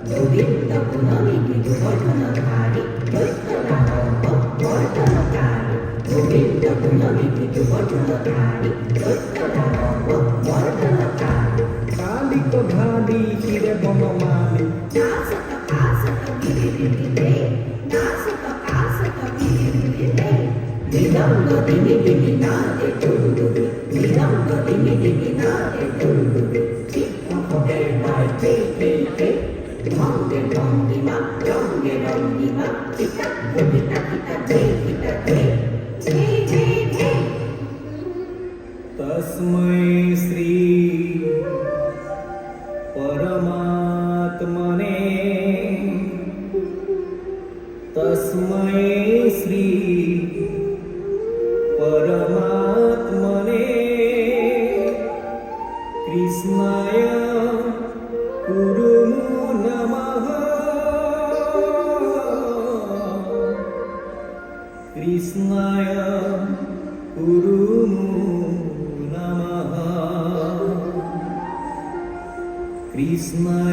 গোবিন্দ গুণবিবিধ বর্ধনকারী দৈত্যদানব মর্দনকারী গোবিন্দ গুণবিবিধ বর্ধনকারী দৈত্যদানব মর্দনকারী কালিক ঘালি হিরে বনমালী নাসক কাসক বিবিবিবিদে নাসক কাসক বিবিবিবিদে মৃদঙ্গ দিমি দিমি নাদে দুলদুলি মৃদঙ্গ দিমি দিমি নাদে দুলদুলি চিত্তপদে নয় তে তে তে ভঙ্গে ভঙ্গিমা রঙ্গে রঙ্গিমা চিতা চিতা চিতা তে চিতা তে তে তে তে তস্मै শ্রী পরমাত্মনে তস্मै শ্রী পরমাত্মনে কৃষ্ণায় কুরুমু নমঃ কৃষ্ণায় কুরুমু নমঃ কৃষ্ণায়